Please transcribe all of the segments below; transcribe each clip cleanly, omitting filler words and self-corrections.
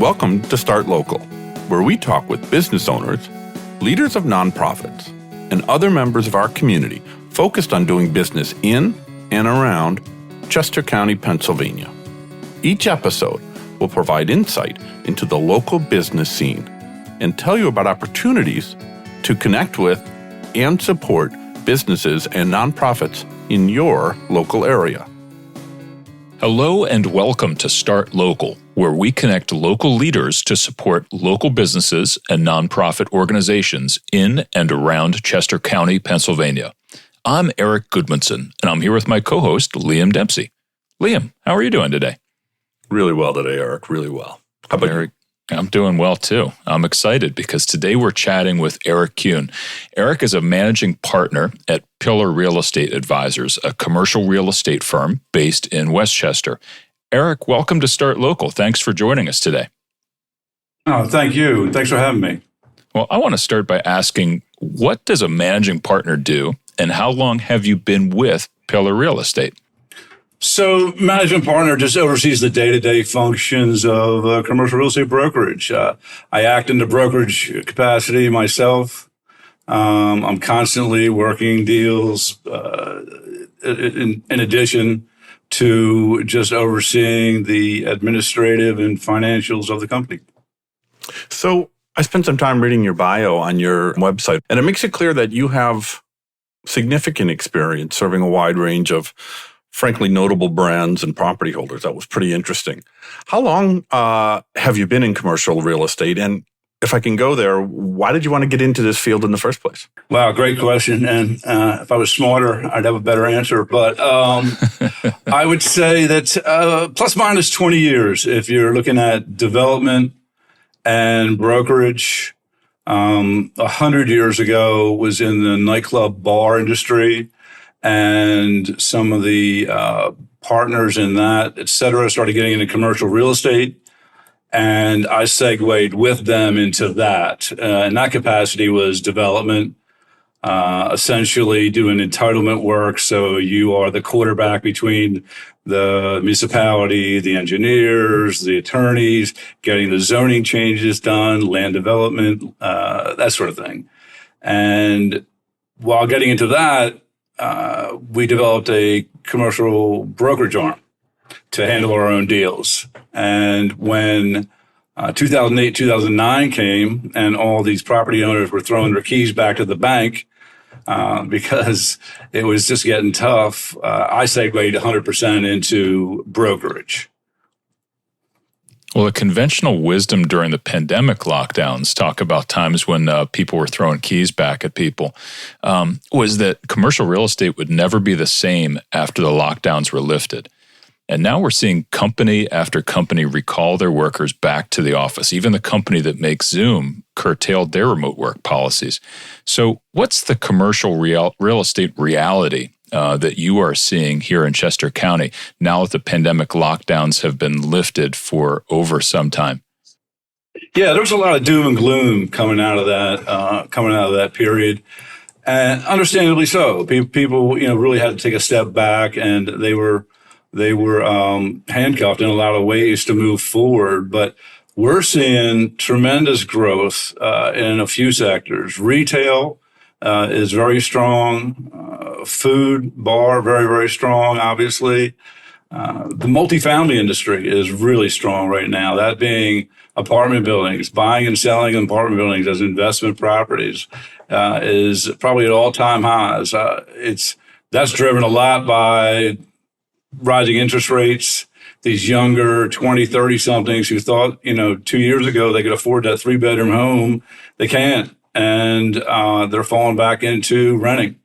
Welcome to Start Local, where we talk with business owners, leaders of nonprofits, and other members of our community focused on doing business in and around Chester County, Pennsylvania. Each episode will provide insight into the local business scene and tell you about opportunities to connect with and support businesses and nonprofits in your local area. Hello and welcome to Start Local, where we connect local leaders to support local businesses and nonprofit organizations in and around Chester County, Pennsylvania. I'm Eric Goodmanson, and I'm here with my co-host, Liam Dempsey. Liam, how are you doing today? Really well today, Eric. Really well. How about Eric? I'm doing well, too. I'm excited because today we're chatting with Eric Kuhn. Eric is a managing partner at Pillar Real Estate Advisors, a commercial real estate firm based in Westchester. Eric, welcome to Start Local. Thanks for joining us today. Oh, thank you. Thanks for having me. Well, I want to start by asking, what does a managing partner do, and how long have you been with Pillar Real Estate? So, management partner just oversees the day-to-day functions of commercial real estate brokerage. I act in the brokerage capacity myself. I'm constantly working deals in addition to just overseeing the administrative and financials of the company. So I spent some time reading your bio on your website, and it makes it clear that you have significant experience serving a wide range of, frankly, notable brands and property holders. That was pretty interesting. How long have you been in commercial real estate? And if I can go there, why did you want to get into this field in the first place? Wow, great question. And if I was smarter, I'd have a better answer. But I would say that plus minus 20 years, if you're looking at development and brokerage. 100 years ago was in the nightclub bar industry. And some of the partners in that, et cetera, started getting into commercial real estate. And I segued with them into that. And that capacity was development, essentially doing entitlement work. So you are the quarterback between the municipality, the engineers, the attorneys, getting the zoning changes done, land development, that sort of thing. And while getting into that, we developed a commercial brokerage arm to handle our own deals. And when 2008, 2009 came and all these property owners were throwing their keys back to the bank because it was just getting tough, I segued 100% into brokerage. Well, the conventional wisdom during the pandemic lockdowns, talk about times when people were throwing keys back at people, was that commercial real estate would never be the same after the lockdowns were lifted. And now we're seeing company after company recall their workers back to the office. Even the company that makes Zoom curtailed their remote work policies. So what's the commercial real estate reality that you are seeing here in Chester County now that the pandemic lockdowns have been lifted for over some time? Yeah, there was a lot of doom and gloom coming out of that period, and understandably so. People, really had to take a step back, and they were handcuffed in a lot of ways to move forward. But we're seeing tremendous growth in a few sectors. Retail is very strong. Food, bar, very, very strong, obviously. The multifamily industry is really strong right now, that being apartment buildings. Buying and selling apartment buildings as investment properties is probably at all-time highs. That's driven a lot by rising interest rates. These younger 20, 30-somethings who thought, 2 years ago they could afford that 3-bedroom home, they can't. And they're falling back into renting.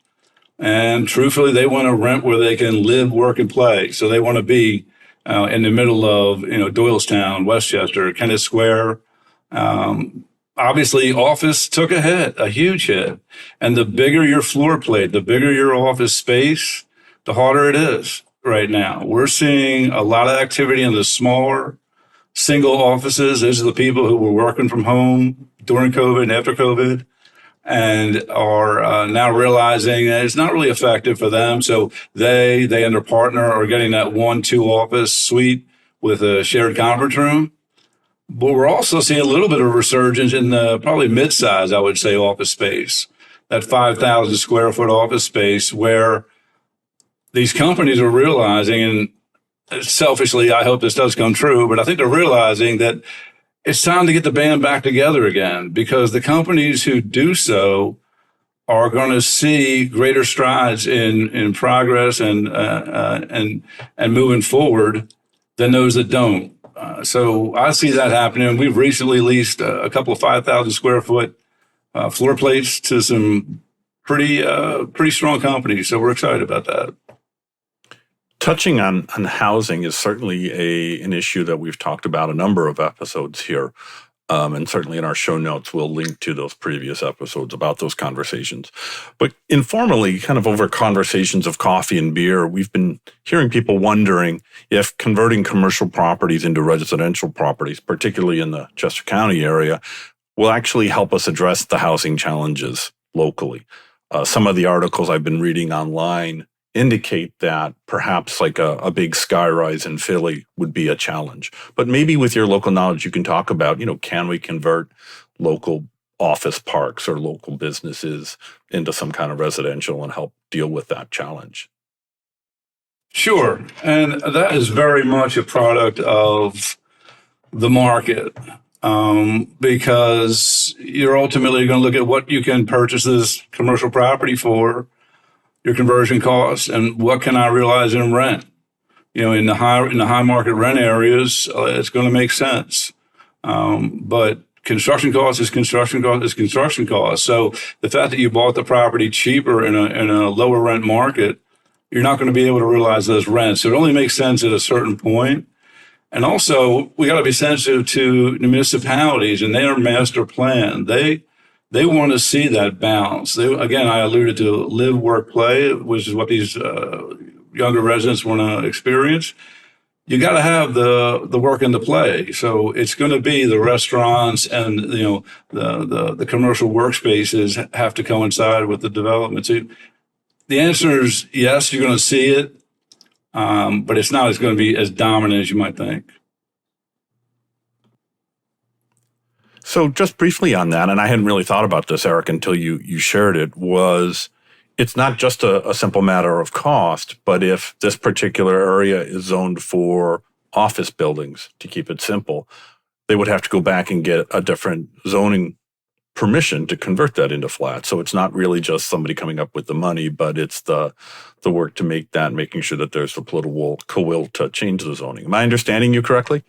And truthfully, they want to rent where they can live, work, and play. So they want to be in the middle of, Doylestown, Westchester, Kennett Square. Obviously, office took a hit, a huge hit. And the bigger your floor plate, the bigger your office space, the harder it is right now. We're seeing a lot of activity in the smaller single offices. Those are the people who were working from home during COVID and after COVID, and are now realizing that it's not really effective for them. So they and their partner are getting that 1-2 office suite with a shared conference room. But we're also seeing a little bit of resurgence in the probably mid-size, I would say, office space, that 5,000 square foot office space where these companies are realizing, and selfishly, I hope this does come true, but I think they're realizing that it's time to get the band back together again, because the companies who do so are going to see greater strides in progress and moving forward than those that don't. So I see that happening. We've recently leased a couple of 5,000 square foot floor plates to some pretty strong companies. So we're excited about that. Touching on housing is certainly an issue that we've talked about a number of episodes here. And certainly in our show notes, we'll link to those previous episodes about those conversations. But informally, kind of over conversations of coffee and beer, we've been hearing people wondering if converting commercial properties into residential properties, particularly in the Chester County area, will actually help us address the housing challenges locally. Some of the articles I've been reading online indicate that perhaps like a big skyrise in Philly would be a challenge. But maybe with your local knowledge, you can talk about, can we convert local office parks or local businesses into some kind of residential and help deal with that challenge? Sure. And that is very much a product of the market, because you're ultimately going to look at what you can purchase this commercial property for, your conversion costs, and what can I realize in rent. In the high market rent areas, it's going to make sense. But construction cost is construction cost is construction cost. So the fact that you bought the property cheaper in a lower rent market, you're not going to be able to realize those rents. So it only makes sense at a certain point. And also, we got to be sensitive to the municipalities and their master plan. They want to see that balance. Again, I alluded to live, work, play, which is what these younger residents want to experience. You got to have the work and the play. So it's going to be the restaurants and the commercial workspaces have to coincide with the development. So the answer is yes, you're going to see it, but it's not going to be as dominant as you might think. So just briefly on that, and I hadn't really thought about this, Eric, until you shared it, was it's not just a simple matter of cost, but if this particular area is zoned for office buildings, to keep it simple, they would have to go back and get a different zoning permission to convert that into flats. So it's not really just somebody coming up with the money, but it's the work to make that, making sure that there's the political will to change the zoning. Am I understanding you correctly?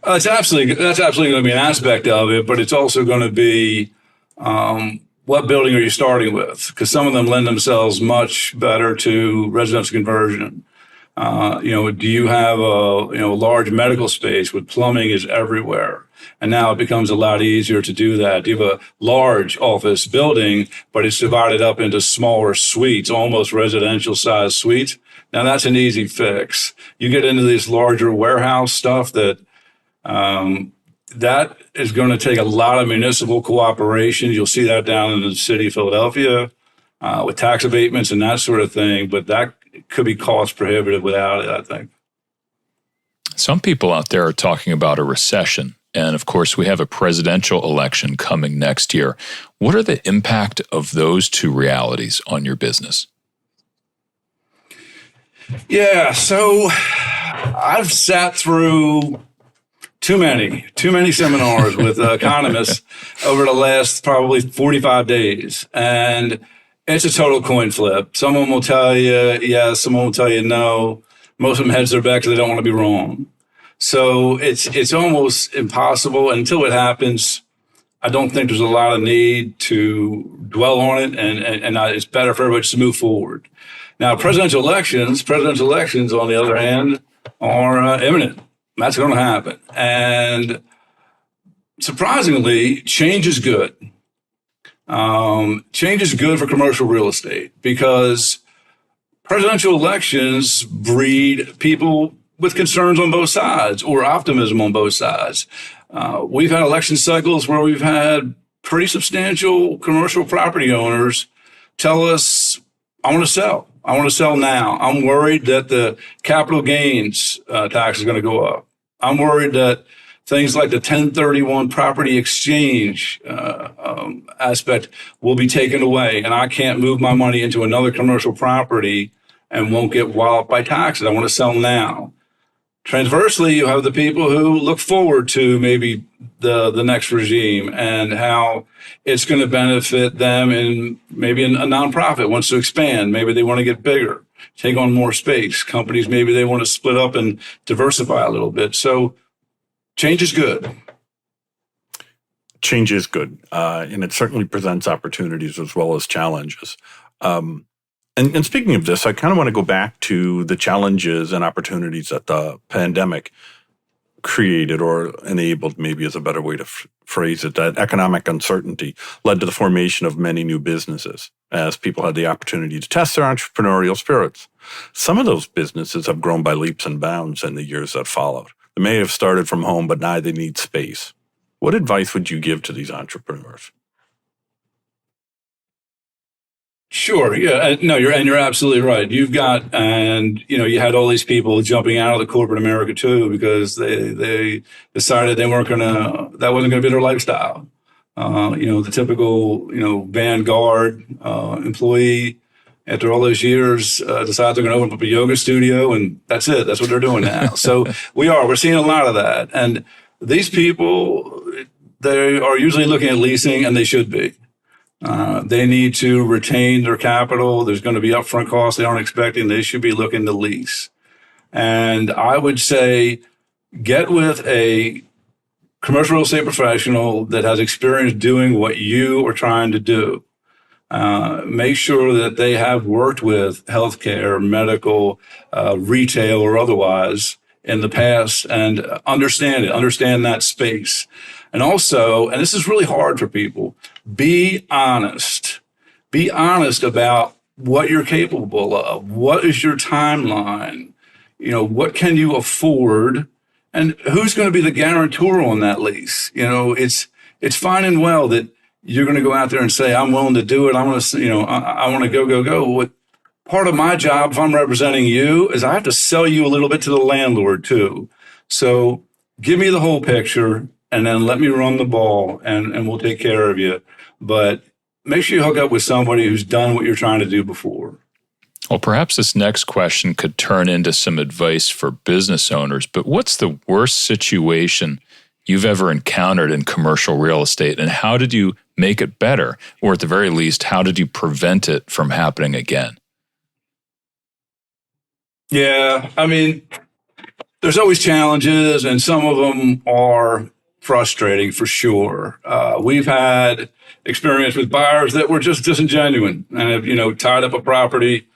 That's absolutely going to be an aspect of it, but it's also going to be what building are you starting with? Because some of them lend themselves much better to residential conversion. Do you have a large medical space with plumbing is everywhere, and now it becomes a lot easier to do that. Do you have a large office building, but it's divided up into smaller suites, almost residential size suites? Now that's an easy fix. You get into this larger warehouse stuff that is going to take a lot of municipal cooperation. You'll see that down in the city of Philadelphia with tax abatements and that sort of thing. But that could be cost prohibitive without it, I think. Some people out there are talking about a recession. And of course, we have a presidential election coming next year. What are the impact of those two realities on your business? Yeah, so I've sat through too many seminars with economists over the last probably 45 days. And it's a total coin flip. Someone will tell you yes, someone will tell you no. Most of them hedge their bet because they don't want to be wrong. So it's almost impossible. Until it happens, I don't think there's a lot of need to dwell on it. And it's better for everybody to move forward. Now, presidential elections, on the other hand, are imminent. That's going to happen. And surprisingly, change is good. Change is good for commercial real estate because presidential elections breed people with concerns on both sides or optimism on both sides. We've had election cycles where we've had pretty substantial commercial property owners tell us, I want to sell. I want to sell now. I'm worried that the capital gains tax is going to go up. I'm worried that Things like the 1031 property exchange aspect will be taken away, and I can't move my money into another commercial property and won't get walloped by taxes. I want to sell now. Transversely, you have the people who look forward to maybe the next regime and how it's going to benefit them, and maybe a nonprofit wants to expand. Maybe they want to get bigger, take on more space. Companies, maybe they want to split up and diversify a little bit. So change is good. Change is good, and it certainly presents opportunities as well as challenges. And speaking of this, I kind of want to go back to the challenges and opportunities that the pandemic created or enabled, maybe is a better way to phrase it. That economic uncertainty led to the formation of many new businesses as people had the opportunity to test their entrepreneurial spirits. Some of those businesses have grown by leaps and bounds in the years that followed. They may have started from home, but now they need space. What advice would you give to these entrepreneurs? Sure. Yeah. No, you're absolutely right. You've got, and you had all these people jumping out of the corporate America too, because they decided that wasn't going to be their lifestyle. The typical, Vanguard employee, after all those years, decide they're going to open up a yoga studio, and that's it. That's what they're doing now. So we're seeing a lot of that. And these people, they are usually looking at leasing, and they should be. They need to retain their capital. There's going to be upfront costs they aren't expecting. They should be looking to lease. And I would say get with a commercial real estate professional that has experience doing what you are trying to do. Make sure that they have worked with healthcare, medical, retail, or otherwise in the past, and understand that space. And also, and this is really hard for people, be honest. Be honest about what you're capable of. What is your timeline? What can you afford? And who's going to be the guarantor on that lease? It's fine and well that you're going to go out there and say, I'm willing to do it. I want to go. What part of my job, if I'm representing you, is I have to sell you a little bit to the landlord too. So give me the whole picture, and then let me run the ball, and we'll take care of you. But make sure you hook up with somebody who's done what you're trying to do before. Well, perhaps this next question could turn into some advice for business owners, but what's the worst situation you've ever encountered in commercial real estate, and how did you make it better? Or at the very least, how did you prevent it from happening again? Yeah, there's always challenges, and some of them are frustrating for sure. We've had experience with buyers that were just disingenuous and have, tied up a property,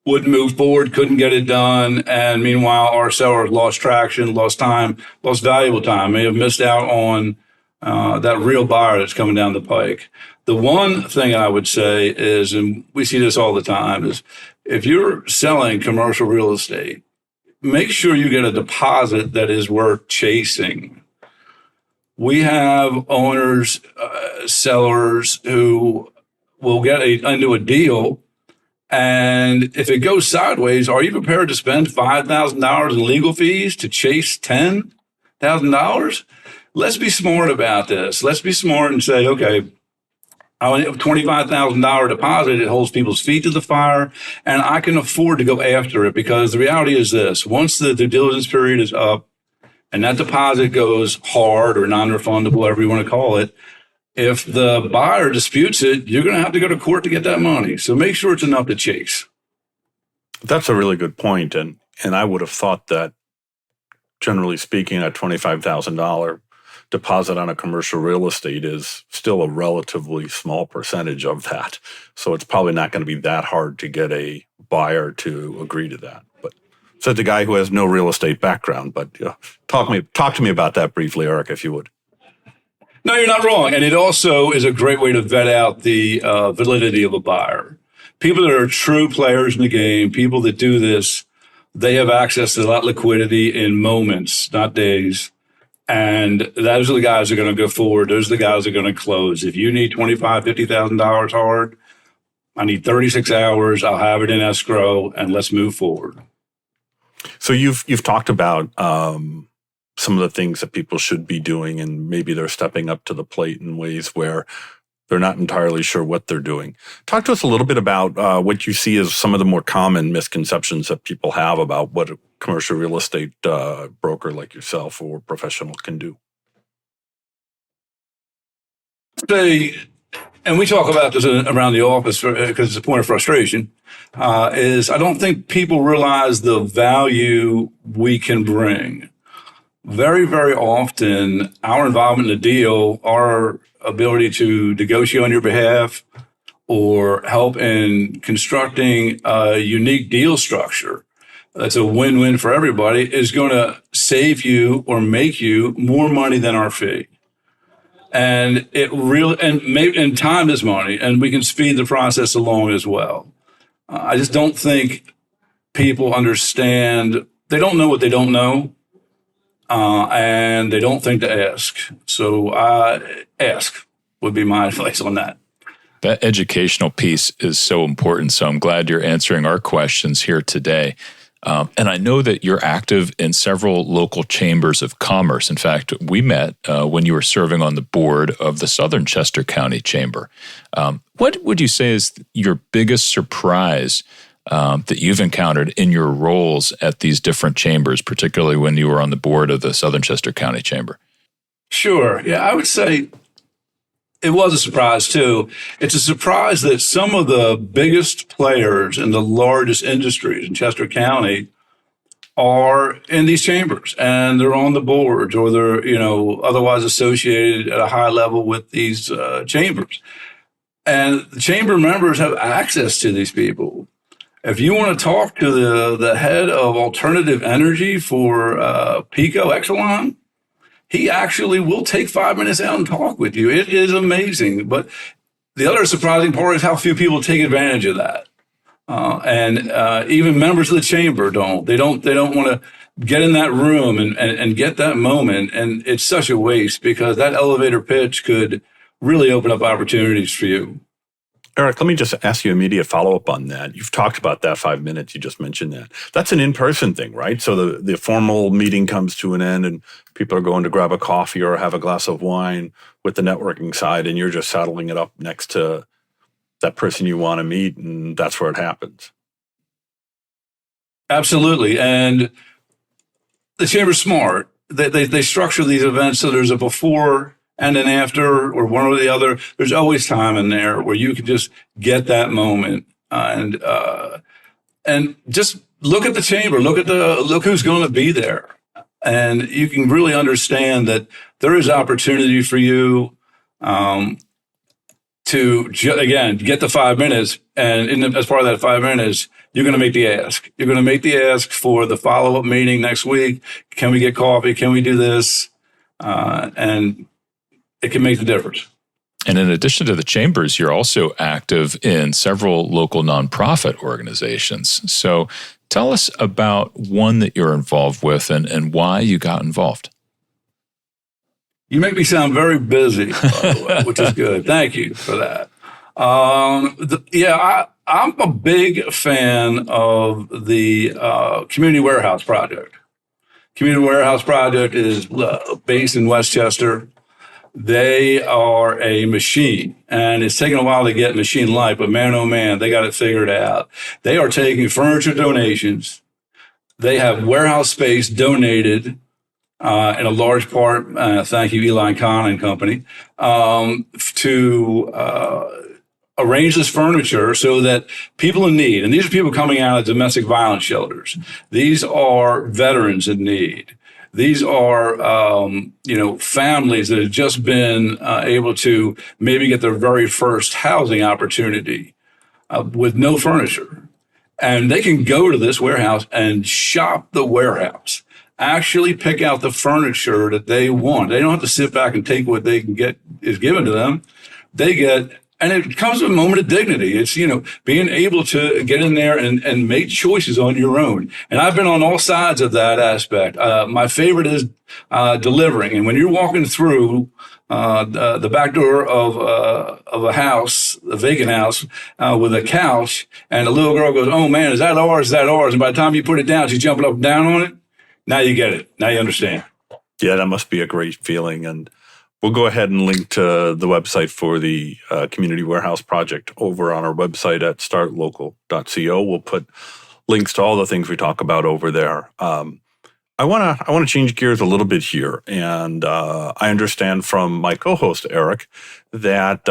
wouldn't move forward, couldn't get it done. And meanwhile, our sellers lost traction, lost time, lost valuable time, may have missed out on that real buyer that's coming down the pike. The one thing I would say is, and we see this all the time, is if you're selling commercial real estate, make sure you get a deposit that is worth chasing. We have owners, sellers who will get into a deal, and if it goes sideways, are you prepared to spend $5,000 in legal fees to chase $10,000? Let's be smart about this. Let's be smart and say, okay, I want a $25,000 deposit. It holds people's feet to the fire, and I can afford to go after it, because the reality is this: once the due diligence period is up and that deposit goes hard or non-refundable, whatever you want to call it, if the buyer disputes it, you're going to have to go to court to get that money. So make sure it's enough to chase. That's a really good point. And I would have thought that, generally speaking, a $25,000 deposit on a commercial real estate is still a relatively small percentage of that. So it's probably not going to be that hard to get a buyer to agree to that. But said the guy who has no real estate background. But talk to me about that briefly, Eric, if you would. No, you're not wrong. And it also is a great way to vet out the validity of a buyer. People that are true players in the game, people that do this, they have access to that liquidity in moments, not days. And those are the guys that are going to go forward. Those are the guys that are going to close. If you need $25,000, $50,000 hard, I need 36 hours. I'll have it in escrow, and let's move forward. So you've talked about some of the things that people should be doing, and maybe they're stepping up to the plate in ways where they're not entirely sure what they're doing. Talk to us a little bit about what you see as some of the more common misconceptions that people have about what a commercial real estate broker like yourself or professional can do. And we talk about this around the office because it's a point of frustration, is I don't think people realize the value we can bring. Very, very often, our involvement in the deal, our ability to negotiate on your behalf or help in constructing a unique deal structure that's a win-win for everybody is going to save you or make you more money than our fee. And and time is money, and we can speed the process along as well. I just don't think people understand. They don't know what they don't know. And they don't think to ask. So ask would be my advice on that. That educational piece is so important. So I'm glad you're answering our questions here today. And I know that you're active in several local chambers of commerce. In fact, we met when you were serving on the board of the Southern Chester County Chamber. What would you say is your biggest surprise that you've encountered in your roles at these different chambers, particularly when you were on the board of the Southern Chester County Chamber? Sure. Yeah, I would say it was a surprise, too. It's a surprise that some of the biggest players in the largest industries in Chester County are in these chambers, and they're on the boards, or they're, otherwise associated at a high level with these chambers. And the chamber members have access to these people. If you want to talk to the head of alternative energy for Pico Exelon, he actually will take 5 minutes out and talk with you. It is amazing. But the other surprising part is how few people take advantage of that. And even members of the chamber don't. They don't want to get in that room and get that moment. And it's such a waste because that elevator pitch could really open up opportunities for you. Eric, let me just ask you an immediate follow-up on that. You've talked about that 5 minutes. You just mentioned that. That's an in-person thing, right? So the formal meeting comes to an end and people are going to grab a coffee or have a glass of wine with the networking side, and you're just saddling it up next to that person you want to meet, and that's where it happens. Absolutely. And the chamber's smart. They structure these events so there's a before and an after, or one or the other. There's always time in there where you can just get that moment and just look at the chamber, look who's going to be there, and you can really understand that there is opportunity for you to again get the 5 minutes, and as part of that 5 minutes, you're going to make the ask. You're going to make the ask for the follow-up meeting next week. Can we get coffee? Can we do this? And it can make the difference. And in addition to the chambers, you're also active in several local nonprofit organizations. So tell us about one that you're involved with and why you got involved. You make me sound very busy, by the way, which is good. Thank you for that. I'm a big fan of the Community Warehouse Project. Community Warehouse Project is based in Westchester. They are a machine, and it's taken a while to get machine life, but man, oh man, they got it figured out. They are taking furniture donations. They have warehouse space donated in a large part, thank you, Eli Kahn and Company, to arrange this furniture so that people in need, and these are people coming out of domestic violence shelters. These are veterans in need. These are, families that have just been able to maybe get their very first housing opportunity with no furniture. And they can go to this warehouse and shop the warehouse, actually pick out the furniture that they want. They don't have to sit back and take what they can get is given to them. They get, and it comes with a moment of dignity. It's, being able to get in there and make choices on your own. And I've been on all sides of that aspect. My favorite is delivering. And when you're walking through the back door of a house, a vacant house, with a couch, and the little girl goes, "Oh man, is that ours? Is that ours?" And by the time you put it down, she's jumping up and down on it. Now you get it. Now you understand. Yeah, that must be a great feeling. And we'll go ahead and link to the website for the Community Warehouse Project over on our website at startlocal.co. We'll put links to all the things we talk about over there. I want to change gears a little bit here, and I understand from my co-host Eric that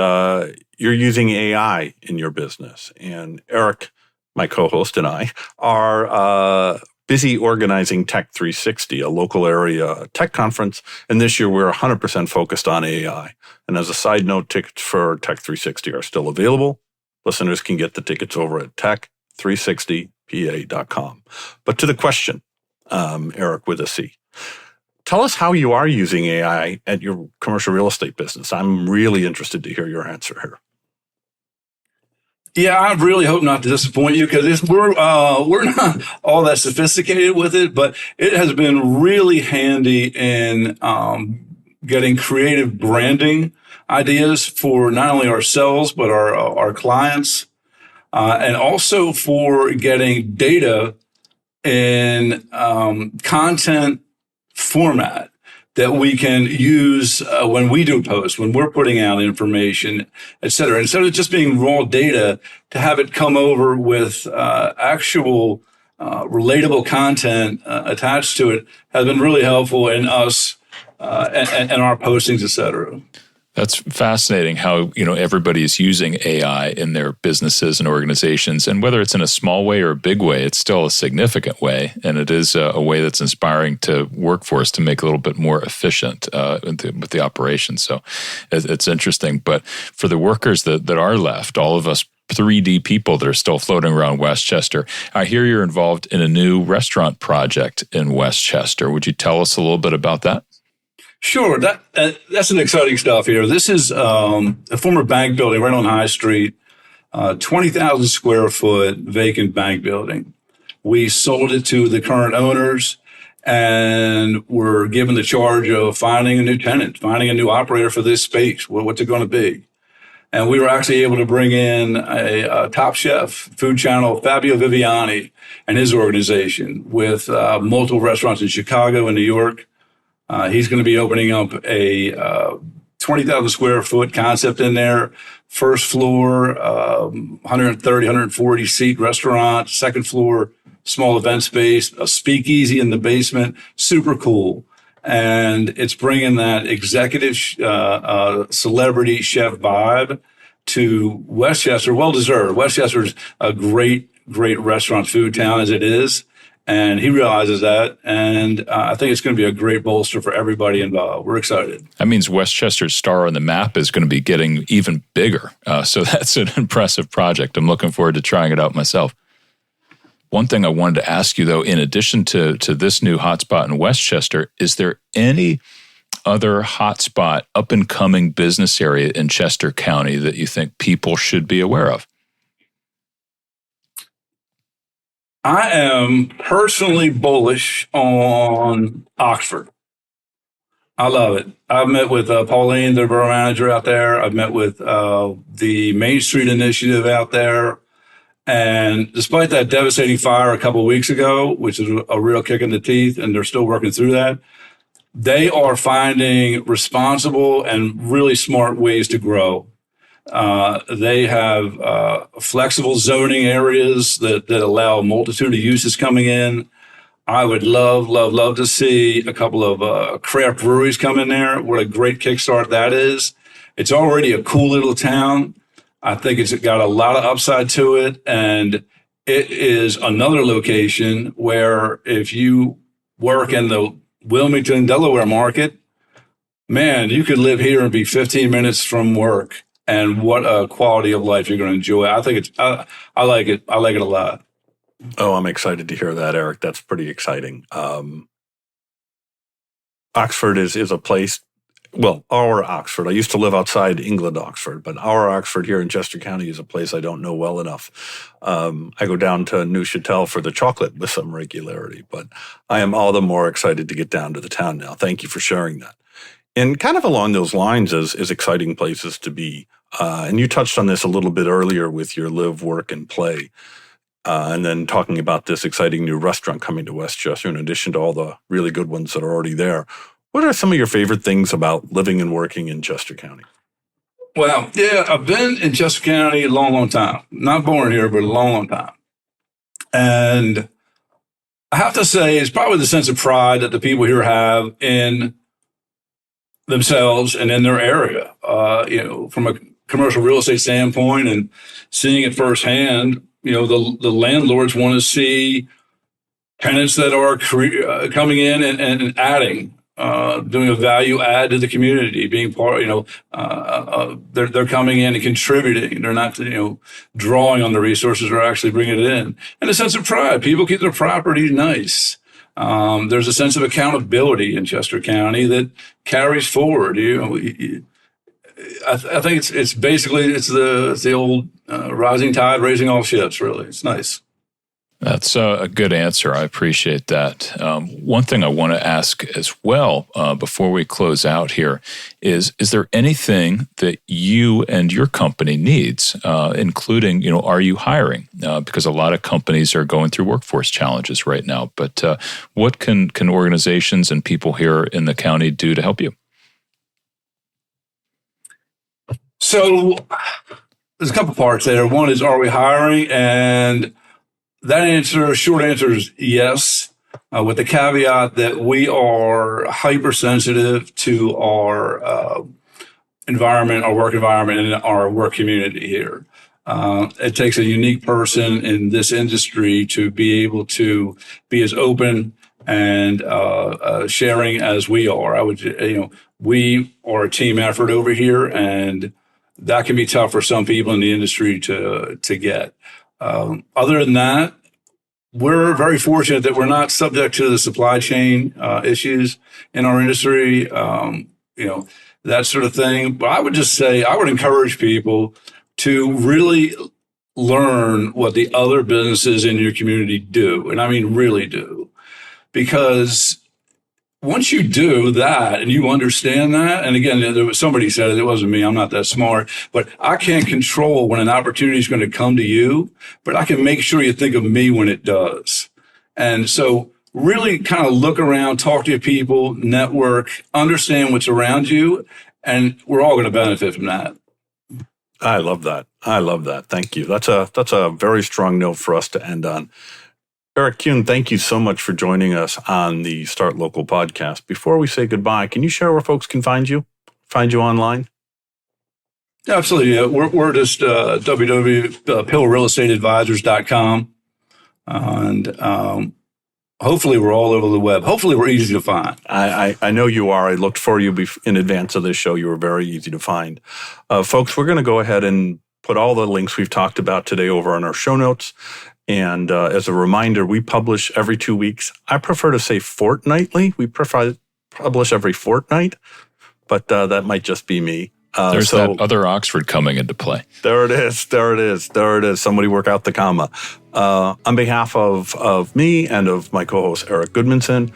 you're using AI in your business. And Eric, my co-host, and I are busy organizing Tech 360, a local area tech conference, and this year we're 100% focused on AI. And as a side note, tickets for Tech 360 are still available. Listeners can get the tickets over at tech360pa.com. But to the question. Eric with a C. Tell us how you are using AI at your commercial real estate business. I'm really interested to hear your answer here. Yeah, I really hope not to disappoint you because we're not all that sophisticated with it, but it has been really handy in getting creative branding ideas for not only ourselves but our clients, and also for getting data in content format that we can use when we do posts, when we're putting out information, et cetera. Instead of just being raw data, to have it come over with actual relatable content attached to it has been really helpful in us and our postings, et cetera. That's fascinating how, everybody is using AI in their businesses and organizations. And whether it's in a small way or a big way, it's still a significant way. And it is a way that's inspiring to workforce to make a little bit more efficient with the operation. So it's interesting. But for the workers that are left, all of us 3D people that are still floating around Westchester, I hear you're involved in a new restaurant project in Westchester. Would you tell us a little bit about that? Sure, that's an exciting stuff here. This is a former bank building right on High Street, 20,000 square foot vacant bank building. We sold it to the current owners and were given the charge of finding a new tenant, finding a new operator for this space. What's it going to be? And we were actually able to bring in a top chef, Food Channel, Fabio Viviani, and his organization with multiple restaurants in Chicago and New York. He's going to be opening up a 20,000 square foot concept in there. First floor, 130, 140 seat restaurant. Second floor, small event space, a speakeasy in the basement. Super cool. And it's bringing that executive celebrity chef vibe to Westchester. Well deserved. Westchester's a great restaurant food town as it is. And he realizes that, and I think it's going to be a great bolster for everybody involved. We're excited. That means Westchester's star on the map is going to be getting even bigger. So that's an impressive project. I'm looking forward to trying it out myself. One thing I wanted to ask you, though, in addition to this new hotspot in Westchester, is there any other hotspot, up-and-coming business area in Chester County that you think people should be aware of? I am personally bullish on Oxford. I love it. I've met with Pauline, the borough manager out there. I've met with the Main Street Initiative out there. And despite that devastating fire a couple of weeks ago, which is a real kick in the teeth, and they're still working through that, they are finding responsible and really smart ways to grow. They have flexible zoning areas that allow a multitude of uses coming in. I would love to see a couple of craft breweries come in there. What a great kickstart that is. It's already a cool little town. I think it's got a lot of upside to it. And it is another location where if you work in the Wilmington, Delaware market, man, you could live here and be 15 minutes from work. And what a quality of life you're going to enjoy. I think I like it. I like it a lot. Oh, I'm excited to hear that, Eric. That's pretty exciting. Oxford is a place, well, our Oxford. I used to live outside England, Oxford, but our Oxford here in Chester County is a place I don't know well enough. I go down to Neuchâtel for the chocolate with some regularity, but I am all the more excited to get down to the town now. Thank you for sharing that. And kind of along those lines is exciting places to be. And you touched on this a little bit earlier with your live, work, and play. And then talking about this exciting new restaurant coming to Westchester, in addition to all the really good ones that are already there. What are some of your favorite things about living and working in Chester County? Well, yeah, I've been in Chester County a long, long time. Not born here, but a long, long time. And I have to say, it's probably the sense of pride that the people here have in themselves and in their area. From a commercial real estate standpoint and seeing it firsthand, the landlords want to see tenants that are coming in and adding, doing a value add to the community, being part, they're coming in and contributing. They're not, drawing on the resources, they're actually bringing it in. And a sense of pride. People keep their property nice. There's a sense of accountability in Chester County that carries forward. I think it's basically the old rising tide raising all ships. Really, it's nice. That's a good answer. I appreciate that. One thing I want to ask as well before we close out here is there anything that you and your company needs, including, are you hiring? Because a lot of companies are going through workforce challenges right now. But what can organizations and people here in the county do to help you? So there's a couple parts there. One is, are we hiring? And that short answer is yes, with the caveat that we are hypersensitive to our environment, our work environment, and our work community here. It takes a unique person in this industry to be able to be as open and sharing as we are. We are a team effort over here, and that can be tough for some people in the industry to get. Other than that, we're very fortunate that we're not subject to the supply chain issues in our industry, that sort of thing. But I would just say, I would encourage people to really learn what the other businesses in your community do. And I mean, really do. Because once you do that and you understand that, and again, there was somebody said it wasn't me, I'm not that smart, but I can't control when an opportunity is going to come to you, but I can make sure you think of me when it does. And so really kind of look around, talk to your people, network, understand what's around you, and we're all going to benefit from that. I love that. Thank you. That's a very strong note for us to end on. Eric Kuhn, thank you so much for joining us on the Start Local podcast. Before we say goodbye, can you share where folks can find you online? Yeah, absolutely. Yeah. We're just www.pillrealestateadvisors.com. And hopefully we're all over the web. Hopefully we're easy to find. I know you are. I looked for you in advance of this show. You were very easy to find. Folks, we're going to go ahead and put all the links we've talked about today over on our show notes. And as a reminder, we publish every 2 weeks. I prefer to say fortnightly. We prefer to publish every fortnight, but that might just be me. There's that other Oxford coming into play. There it is. Somebody work out the comma. On behalf of me and of my co-host, Eric Goodmanson,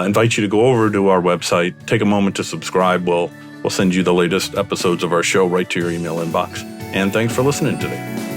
invite you to go over to our website, take a moment to subscribe. We'll send you the latest episodes of our show right to your email inbox. And thanks for listening today.